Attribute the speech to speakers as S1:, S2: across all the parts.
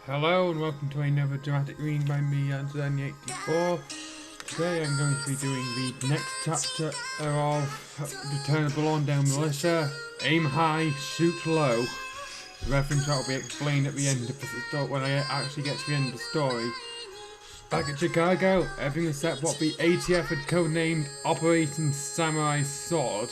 S1: Hello and welcome to another dramatic reading by me, Anthony84. Today I'm going to be doing the next chapter of Return of the Lawndale Militia. Aim high, shoot low. The reference that will be explained at the end of the story when I actually get to the end of the story. Back at Chicago, everything except what the ATF had codenamed Operation Samurai Sword.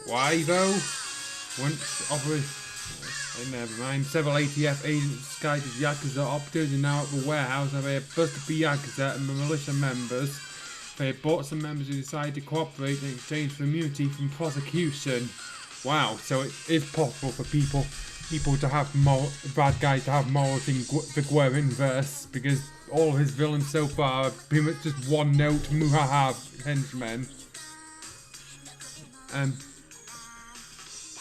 S1: Why though? Once Operation... never mind. Several ATF agents disguised as Yakuza operatives are now at the warehouse and they have busted the Yakuza and the militia members. They have bought some members who decided to cooperate in exchange for immunity from prosecution. Wow, so it is possible for people to have bad guys to have morals in the Guerin verse, because all of his villains so far are pretty much just one note muhaha henchmen.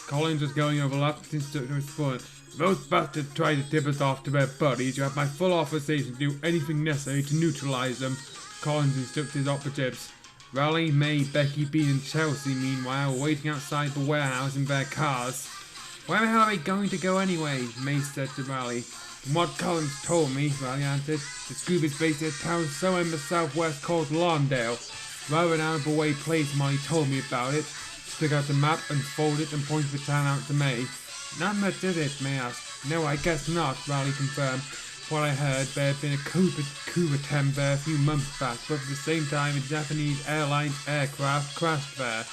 S1: Collins was going over last instruction response. Those bastards tried to tip us off to their buddies. You have my full authorization to do anything necessary to neutralize them. Collins instructed his operatives. Raleigh, May, Becky, Bean and Chelsea, meanwhile, were waiting outside the warehouse in their cars. Where the hell are they going to go anyway? May said to Raleigh. From what Collins told me, Raleigh answered, the scoop is based in a town somewhere in the southwest called Lawndale. Rather an out-of-the-way place from what he told me about it. Took out the map, unfolded it, and pointed the town out to May. Not much is it, May asked. No, I guess not, Raleigh confirmed. From what I heard, there had been a coup attempt there a few months back, but at the same time, a Japanese airlines aircraft crashed there.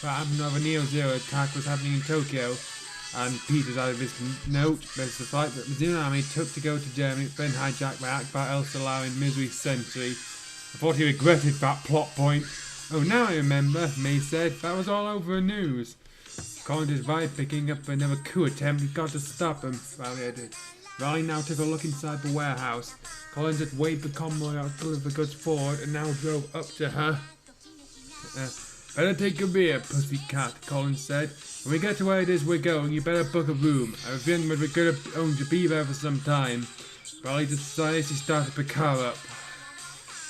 S1: That happened of a Neo-Zero attack was happening in Tokyo. And Peters out of his note, there's the flight that the Tsunami took to go to Germany, it's been hijacked by Akbar El-Salah in Misery Century. I thought he regretted that plot point. Oh, now I remember, May said. That was all over the news. Collins is right, picking up another coup attempt. We've got to stop him, Raleigh added. Raleigh now took a look inside the warehouse. Collins had waved the convoy out to deliver goods forward and now drove up to her. Better take a beer, pussycat, Collins said. When we get to where it is we're going, you better book a room. I have a feeling we're going to be there for some time. Raleigh decided to start the car up.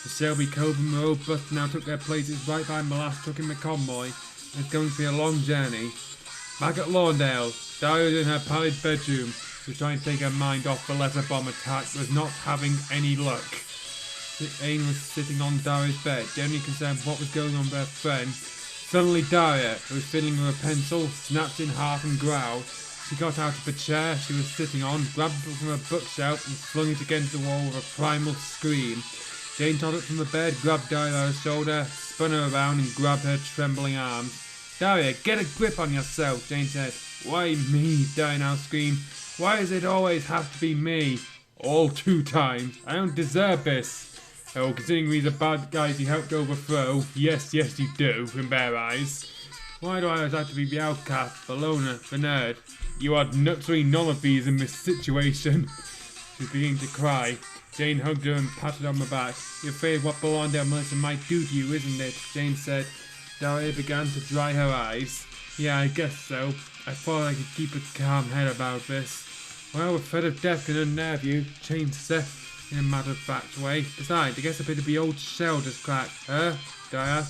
S1: The Shelby, Cove and Road bus now took their places right behind the last truck in the convoy. It's going to be a long journey. Back at Lawndale, Daria was in her pallid bedroom. She was trying to take her mind off the letter bomb attack, but was not having any luck. Ain was sitting on Daria's bed, generally concerned with what was going on with her friend. Suddenly Daria, who was fiddling with a pencil, snapped in half and growled. She got out of the chair she was sitting on, grabbed it from a bookshelf and flung it against the wall with a primal scream. Jane tottered from the bed, grabbed Daria by her shoulder, spun her around and grabbed her trembling arms. Daria, get a grip on yourself, Jane said. Why me? Daria now screamed. Why does it always have to be me? All 2 times. I don't deserve this. Oh, considering these are bad guys you helped overthrow, yes you do, in their eyes. Why do I always have to be the outcast, the loner, the nerd? You are naturally none of these in this situation. She was beginning to cry. Jane hugged her and patted her on the back. You're afraid of what the Lawndale Militia might do to you, isn't it? Jane said. Daria began to dry her eyes. Yeah, I guess so. I thought I could keep a calm head about this. Well, the threat of death can unnerve you, Jane said in a matter-of-fact way. Besides, I guess a bit of the old shell just cracked. Daria?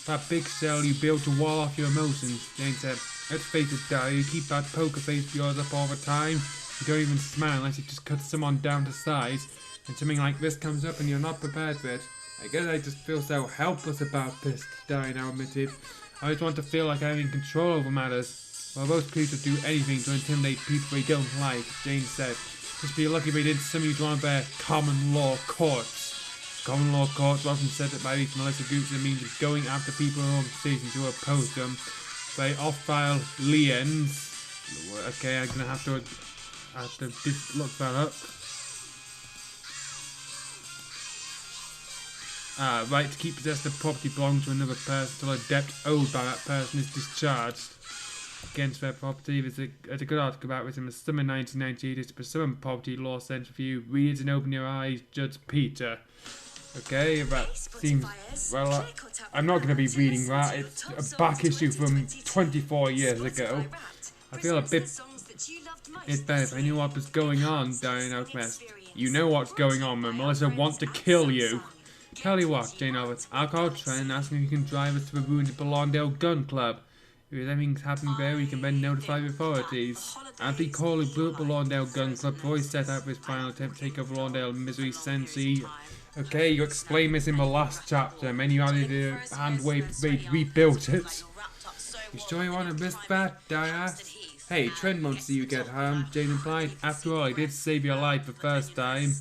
S1: That big shell you built to wall off your emotions, Jane said. Let's face it, Daria, you keep that poker face of yours up all the time. You don't even smile unless you just cut someone down to size. And something like this comes up and you're not prepared for it. I guess I just feel so helpless about this, Daria now admitted. I always want to feel like I'm in control over matters. Well, most creatures do anything to intimidate people they don't like, Jane said. Just be lucky they didn't summon you to one of their common law courts. Common law courts often set up by these militia groups as a means of going after people in organizations who oppose them. They off-file liens. Okay, I'm gonna have to look that up. Right to keep possessed of property belonging to another person till a debt owed by that person is discharged against their property. There's a good article about this in the summer 1998. It's the Summer Property Law Centre for you. Read and open your eyes, Judge Peter. Okay, that seems... Well, I'm not going to be reading that. It's a back issue from 24 years ago. I feel a bit... It's better if I knew what was going on, Diane Oakmest. You know what's going on, man. Melissa wants to kill you. Tell you what, Jane Roberts, I'll call Trent and ask him if he can drive us to the ruins of the Lawndale Gun Club. If anything's happening there, we can then notify the authorities. Anthony Corley blew up the Lawndale Gun Club before he set out for his final attempt to take over Lawndale Misery Sensi. Okay, you explained this in the last chapter, and then you added a hand wave, they rebuilt it. You sure you want to risk that, Dyer? Hey, Trent won't see you get harmed, Jane implied. After all, I did save your life the first time.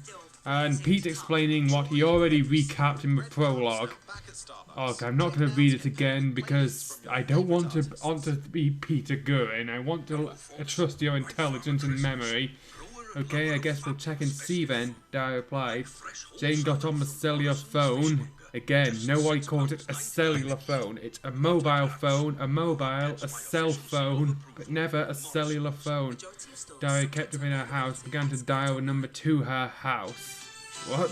S1: And Pete explaining what he already recapped in the prologue. Okay, I'm not going to read it again because I don't want to be Peter Gurin. I want to trust your intelligence and memory. Okay, I guess we'll check and see then, Dyer replied. Jane got on the cellular phone. Again, nobody calls it a cellular phone. It's a mobile phone, a cell phone, but never a cellular phone. Dyer kept up in her house, began to dial a number to her house. What?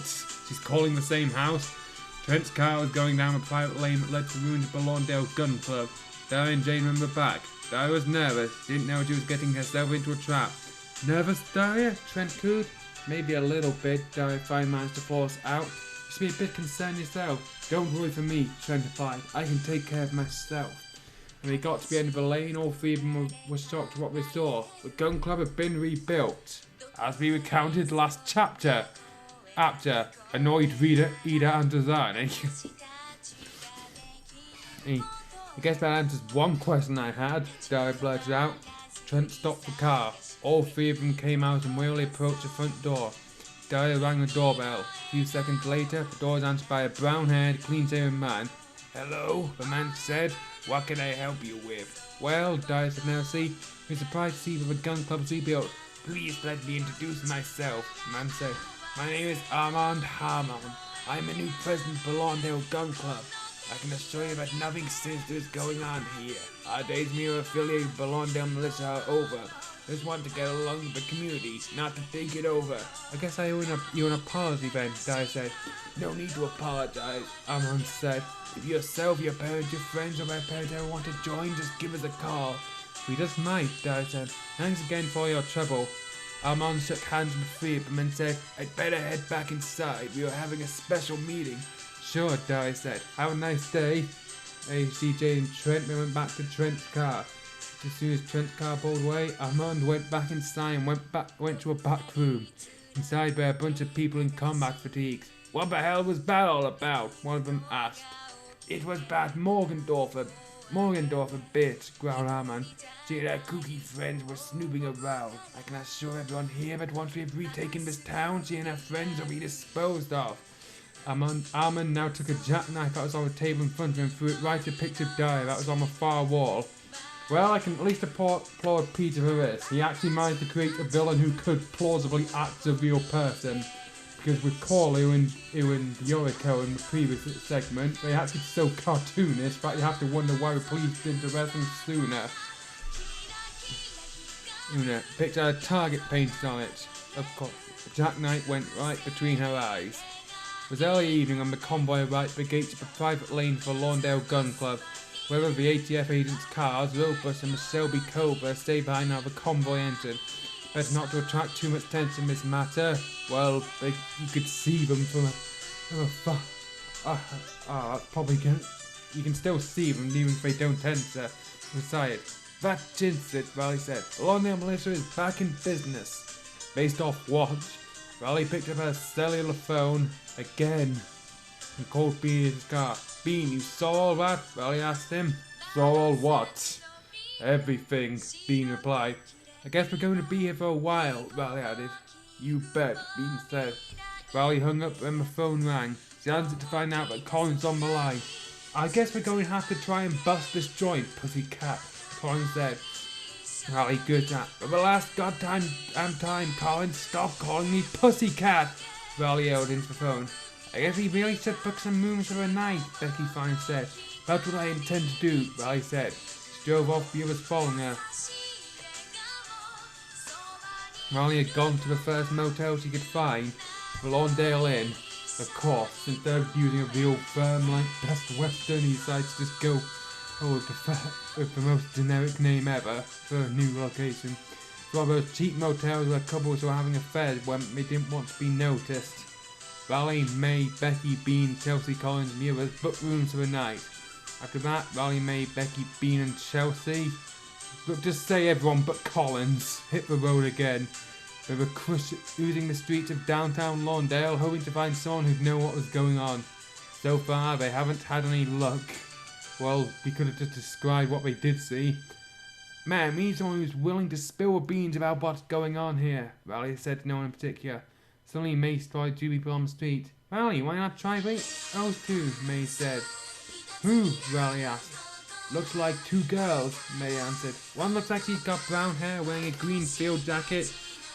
S1: She's calling the same house? Trent's car was going down a private lane that led to ruins of the Lawndale Gun Club. Dyer and Jane remembered back. Dyer was nervous, didn't know she was getting herself into a trap. Nervous, Dyer? Trent cooed. Maybe a little bit, Dyer finally managed to force out. You should be a bit concerned yourself. Don't worry for me, Trent replied. I can take care of myself. When they got to the end of the lane, all three of them were shocked at what they saw. The gun club had been rebuilt, as we recounted last chapter. After annoyed reader, and designer. I guess that answers one question I had, Dyer blurted out. Trent stopped the car. All three of them came out and wearily approached the front door. Dyer rang the doorbell. A few seconds later, the door was answered by a brown-haired, clean-shaven man. Hello, the man said. What can I help you with? Well, Dyer said nervously, we're surprised to see that the gun club's rebuilt. Please let me introduce myself, the man said. My name is Armand Harmon. I'm a new president of the Lawndale Gun Club. I can assure you that nothing sinister is going on here. Our days when we were affiliated with the Lawndale Militia are over. I just want to get along with the community, not to take it over. I guess I owe you an apology then, Dyer said. No need to apologize, Armand said. If yourself, your parents, your friends, or my parents ever want to join, just give us a call. We just might, Dyer said. Thanks again for your trouble. Armand shook hands with the three of them and said, I'd better head back inside. We were having a special meeting. Sure, Dyer said. Have a nice day. CJ and Trent went back to Trent's car. As soon as Trent's car pulled away, Armand went back inside and went to a back room. Inside were a bunch of people in combat fatigues. What the hell was that all about? One of them asked. It was bad Morgendorfer bitch, growled Armand. She and her kooky friends were snooping around. I can assure everyone here that once we have retaken this town, she and her friends will be disposed of. Armand now took a jackknife that was on the table in front of him and threw it right at a picture of Dyer that was on the far wall. Well, I can at least applaud Peter for this. He actually managed to create a villain who could plausibly act as a real person. Because with Corley and Yoriko in the previous segment, they actually so cartoonish that you have to wonder why the police didn't arrest them sooner. Picture had a target painted on it. Of course, the jackknife went right between her eyes. It was early evening and the convoy arrived at the gates of the private lane for Lawndale Gun Club. Whether the ATF agents' cars, Opus and the Selby Cobra stayed behind now the convoy entered. Better not to attract too much attention in this matter. Well, you could see them from afar. That's probably good. You can still see them even if they don't enter. Besides, that jinxed it, Riley said. The Lawndale Militia is back in business. Based off what? Riley picked up her cellular phone again and called Bean in his car. Bean, you saw all that? Riley asked him. Saw all what? Everything, Bean replied. I guess we're going to be here for a while, Riley added. You bet, Bean said. Riley hung up when the phone rang. She answered to find out that Colin's on the line. I guess we're going to have to try and bust this joint, pussycat, Colin said. Riley grinned at. For the last goddamn time, Colin, stop calling me pussycat, Riley yelled into the phone. I guess he really should book some rooms for the night, Becky Fine said. That's what I intend to do, Riley said. She drove off, the others following her. Riley had gone to the first motel she could find, the Lawndale Inn. Of course, instead of using a real firm like Best Western, he decided to just go with the most generic name ever for a new location. It's one of those cheap motels where couples were having affairs when they didn't want to be noticed. Riley, May, Becky, Bean, Chelsea, Collins and the others booked rooms for the night. After that, Riley, May, Becky, Bean and Chelsea, but just say everyone but Collins, hit the road again. They were cruising the streets of downtown Lawndale, hoping to find someone who'd know what was going on. So far, they haven't had any luck. Well, we could have just described what they did see. Man, we need someone who's willing to spill the beans about what's going on here, Riley said to no one in particular. Suddenly, May spotted two people on the street. Riley, why not try those two, May said. Who? Riley asked. Looks like two girls, May answered. One looks like she's got brown hair, wearing a green field jacket,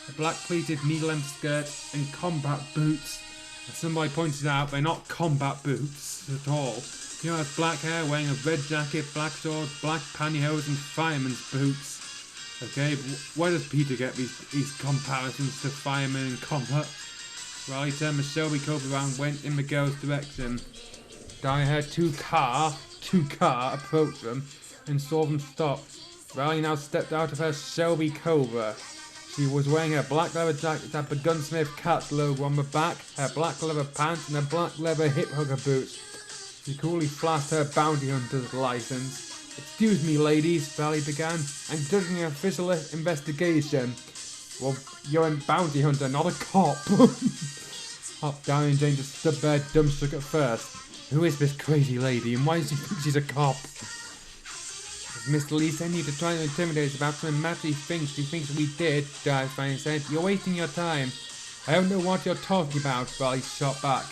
S1: a black pleated knee-length skirt, and combat boots. As somebody pointed out, they're not combat boots at all. She has black hair, wearing a red jacket, black sword, black pantyhose, and fireman's boots. Okay, but where does Peter get these comparisons to firemen in combat? Riley turned the Shelby Cove around and went in the girl's direction. Dyer heard two car approach them and saw them stop. Riley now stepped out of her Shelby Cobra. She was wearing her black leather jacket that had the Gunsmith Cat's logo on the back, her black leather pants and her black leather hip hugger boots. She coolly flashed her bounty hunter's license. Excuse me, ladies, Riley began. I'm judging an official investigation. Well, you're a bounty hunter, not a cop. Hop down and Jane just stood there dumbstruck at first. Who is this crazy lady and why does she think she's a cop? If Mr. Lee sent you to try and intimidate us about some matchy things she thinks we did, Dyer finally said, you're wasting your time. I don't know what you're talking about, Riley shot back.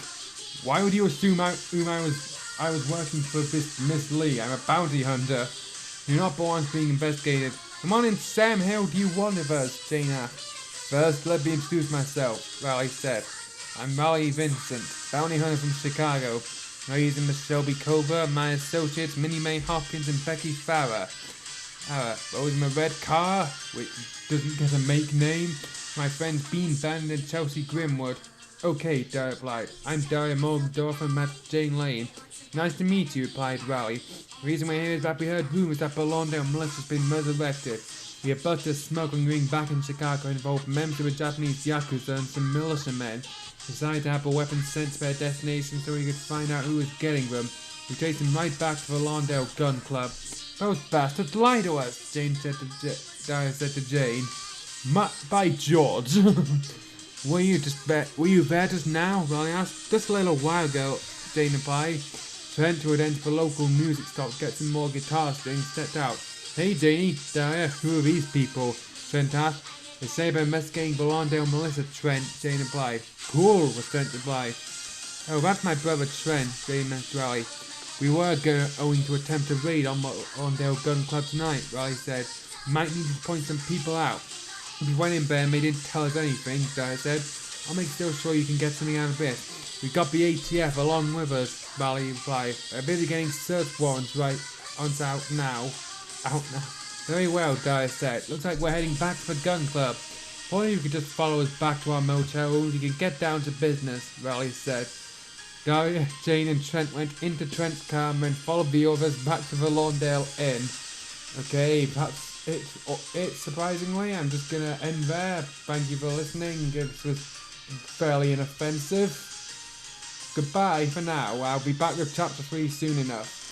S1: Why would you assume I was working for this Miss Lee? I'm a bounty hunter. You're not the ones being investigated. Come on in, Sam, how do you want of us? Jane asked. First, let me introduce myself, Riley said. I'm Riley Vincent, bounty hunter from Chicago. Raised in the Shelby Cobra, my associates Minnie Mae Hopkins and Becky Farrer. Rose in a red car, which doesn't get a make name. My friends Bean Bandit and Chelsea Grimwood. Okay, Dyer replied. I'm Dyer Morgendorf and Matt Jane Lane. Nice to meet you, replied Riley. The reason we're here is that we heard rumors that Lawndale Militia's been resurrected. We have busted a smuggling ring back in Chicago involving members of a Japanese Yakuza and some militia men. Decided to have the weapons sent to their destination so we could find out who was getting them. We chased them right back to the Lawndale Gun Club. Those bastards lied to us, Dyer said to Jane. By George. Were you there just now? Riley asked. Just a little while ago, Jane replied. Trent, who had entered the local music stop to get some more guitar strings, stepped out. Hey Janie, Dyer, who are these people? Trent asked. They say they're investigating the Lawndale Militia, Trent, Jane replied. Cool, was Trent replied. Oh, that's my brother Trent, Jane asked Riley. We were going to attempt a raid on the Lawndale Gun Club tonight, Riley said. Might need to point some people out. If we went in there and they didn't tell us anything, Dyer said, I'll make sure you can get something out of this. We got the ATF along with us, Riley replied. They're busy getting search warrants out now. Very well, Dyer said. Looks like we're heading back to the gun club. Or you could just follow us back to our motel rooms. You can get down to business, Riley said. Dyer, Jane and Trent went into Trent's car and then followed the others back to the Lawndale Inn. Okay, perhaps it's surprisingly. I'm just gonna end there. Thank you for listening. This was fairly inoffensive. Goodbye for now. I'll be back with chapter 3 soon enough.